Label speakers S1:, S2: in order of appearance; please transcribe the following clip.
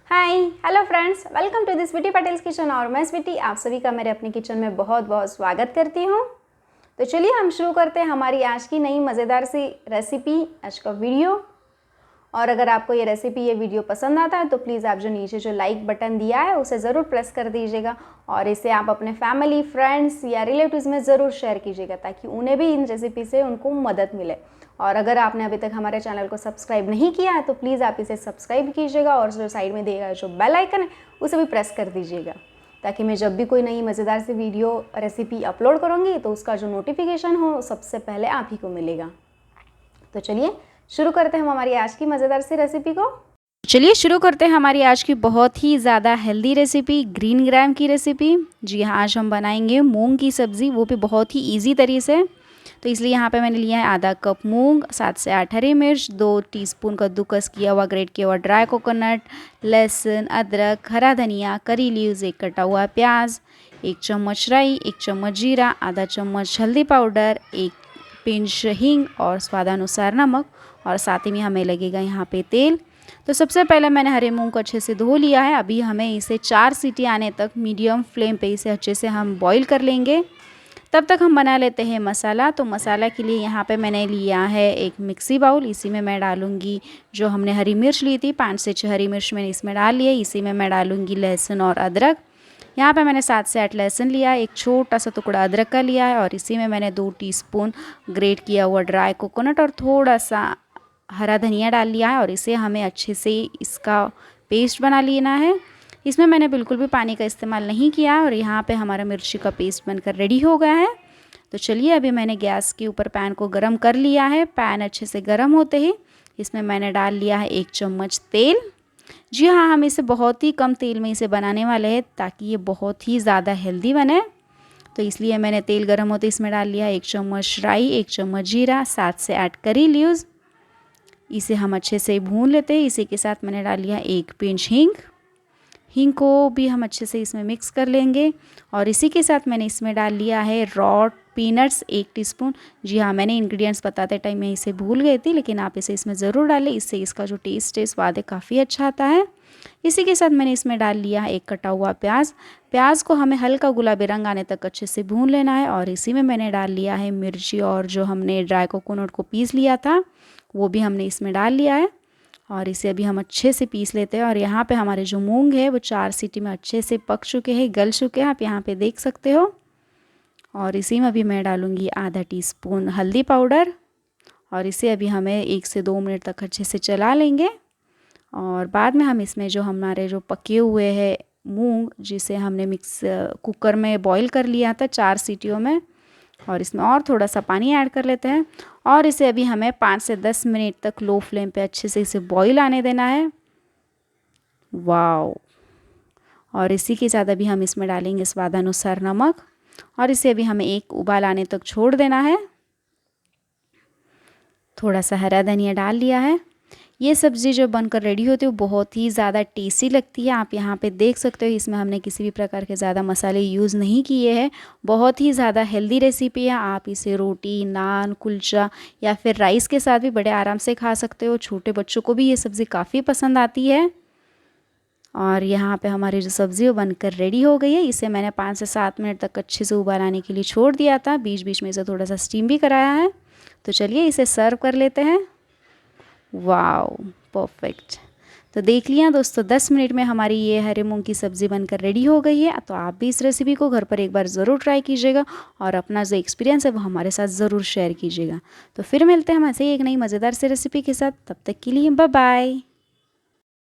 S1: Hi hello friends, welcome to this Sweety Patel's kitchen. और मैं स्वीटी आप सभी का मेरे अपने किचन में बहुत बहुत स्वागत करती हूँ। तो चलिए हम शुरू करते हैं हमारी आज की नई मज़ेदार सी रेसिपी, आज का वीडियो। और अगर आपको ये रेसिपी, ये वीडियो पसंद आता है तो प्लीज़ आप जो नीचे जो लाइक बटन दिया है उसे ज़रूर प्रेस कर दीजिएगा और इसे आप अपने फैमिली, फ्रेंड्स या रिलेटिव्स में ज़रूर शेयर कीजिएगा ताकि उन्हें भी इन रेसिपी से उनको मदद मिले। और अगर आपने अभी तक हमारे चैनल को सब्सक्राइब नहीं किया है तो प्लीज़ आप इसे सब्सक्राइब कीजिएगा और जो साइड में दिया जो बेल आइकन है उसे भी प्रेस कर दीजिएगा ताकि मैं जब भी कोई नई मज़ेदार सी वीडियो रेसिपी अपलोड करूँगी तो उसका जो नोटिफिकेशन हो सबसे पहले आप ही को मिलेगा। तो चलिए शुरू करते हैं हम हमारी आज की मज़ेदार सी रेसिपी को। चलिए शुरू करते हैं हमारी आज की बहुत ही ज़्यादा हेल्दी रेसिपी, ग्रीन ग्राम की रेसिपी। जी हाँ, आज हम बनाएंगे मूंग की सब्ज़ी, वो भी बहुत ही इजी तरीके से। तो इसलिए यहाँ पे मैंने लिया है आधा कप मूंग, 7 से 8 हरी मिर्च, 2 टीस्पून कद्दूकस किया हुआ ग्रेट किया हुआ ड्राई कोकोनट, लहसुन, अदरक, हरा धनिया, करी लीव्स, एक कटा हुआ प्याज, 1 चम्मच राई, 1 चम्मच जीरा, आधा चम्मच हल्दी पाउडर, 1 पिंच हींग और स्वादानुसार नमक। और साथ ही में हमें लगेगा यहाँ पे तेल। तो सबसे पहले मैंने हरे मूंग को अच्छे से धो लिया है। अभी हमें इसे 4 सीटी आने तक मीडियम फ्लेम पे इसे अच्छे से हम बॉईल कर लेंगे। तब तक हम बना लेते हैं मसाला। तो मसाला के लिए यहाँ पे मैंने लिया है एक मिक्सी बाउल। इसी में मैं डालूँगी जो हमने हरी मिर्च ली थी, 5 से 6 हरी मिर्च मैंने इसमें डाल लिया। इसी में मैं डालूँगी लहसुन और अदरक। यहाँ पे मैंने 7 से 8 लहसुन लिया है, एक छोटा सा टुकड़ा अदरक का लिया है और इसी में मैंने 2 टीस्पून ग्रेट किया हुआ ड्राई कोकोनट और थोड़ा सा हरा धनिया डाल लिया है और इसे हमें अच्छे से इसका पेस्ट बना लेना है। इसमें मैंने बिल्कुल भी पानी का इस्तेमाल नहीं किया और यहाँ पे हमारा मिर्ची का पेस्ट बनकर रेडी हो गया है। तो चलिए अभी मैंने गैस के ऊपर पैन को गरम कर लिया है। पैन अच्छे से गरम होते ही इसमें मैंने डाल लिया है 1 चम्मच तेल। जी हाँ, हम इसे बहुत ही कम तेल में इसे बनाने वाले हैं ताकि ये बहुत ही ज़्यादा हेल्दी बने। तो इसलिए मैंने तेल गरम होते इसमें डाल लिया 1 चम्मच राई, 1 चम्मच जीरा, 7 से 8 करी लीव्स। इसे हम अच्छे से भून लेते हैं। इसी के साथ मैंने डाल लिया 1 पिंच हींग को भी हम अच्छे से इसमें मिक्स कर लेंगे। और इसी के साथ मैंने इसमें डाल लिया है रॉ पीनट्स 1 टीस्पून। जी हाँ, मैंने इंग्रेडिएंट्स बताते टाइम मैं इसे भूल गई थी, लेकिन आप इसे इसमें ज़रूर डालें, इससे इसका जो टेस्ट है, स्वाद है, काफ़ी अच्छा आता है। इसी के साथ मैंने इसमें डाल लिया है एक कटा हुआ प्याज को हमें हल्का गुलाबी रंग आने तक अच्छे से भून लेना है। और इसी में मैंने डाल लिया है मिर्ची और जो हमने ड्राई कोकोनट को पीस लिया था वो भी हमने इसमें डाल लिया है और इसे अभी हम अच्छे से पीस लेते हैं। और यहाँ पे हमारे जो मूंग है वो 4 सीटी में अच्छे से पक चुके हैं, गल चुके हैं, आप यहाँ पे देख सकते हो। और इसी में अभी मैं डालूँगी आधा टीस्पून हल्दी पाउडर और इसे अभी हमें 1 से 2 मिनट तक अच्छे से चला लेंगे। और बाद में हम इसमें जो हमारे जो पके हुए हैं मूंग, जिसे हमने कुकर में बॉईल कर लिया था 4 सीटियों में, और इसमें और थोड़ा सा पानी ऐड कर लेते हैं और इसे अभी हमें 5 से 10 मिनट तक लो फ्लेम पे अच्छे से इसे बॉईल आने देना है। वाओ! और इसी के साथ अभी हम इसमें डालेंगे स्वादानुसार नमक और इसे अभी हमें एक उबाल आने तक छोड़ देना है। थोड़ा सा हरा धनिया डाल लिया है। ये सब्ज़ी जो बनकर रेडी होती है वो बहुत ही ज़्यादा टेस्टी लगती है। आप यहाँ पे देख सकते हो, इसमें हमने किसी भी प्रकार के ज़्यादा मसाले यूज़ नहीं किए हैं। बहुत ही ज़्यादा हेल्दी रेसिपी है। आप इसे रोटी, नान, कुलचा या फिर राइस के साथ भी बड़े आराम से खा सकते हो। छोटे बच्चों को भी ये सब्ज़ी काफ़ी पसंद आती है। और यहाँ पे हमारी जो सब्ज़ी वो बनकर रेडी हो गई है। इसे मैंने 5 से 7 मिनट तक अच्छे से उबाल आने के लिए छोड़ दिया था। बीच बीच में इसे थोड़ा सा स्टीम भी कराया है। तो चलिए इसे सर्व कर लेते हैं। Wow, perfect! तो देख लिया दोस्तों, 10 मिनट में हमारी ये हरे मूंग की सब्ज़ी बनकर रेडी हो गई है। तो आप भी इस रेसिपी को घर पर एक बार ज़रूर ट्राई कीजिएगा और अपना जो एक्सपीरियंस है वो हमारे साथ ज़रूर शेयर कीजिएगा। तो फिर मिलते हैं हम ऐसे ही एक नई मज़ेदार सी रेसिपी के साथ। तब तक के लिए बाय बाय।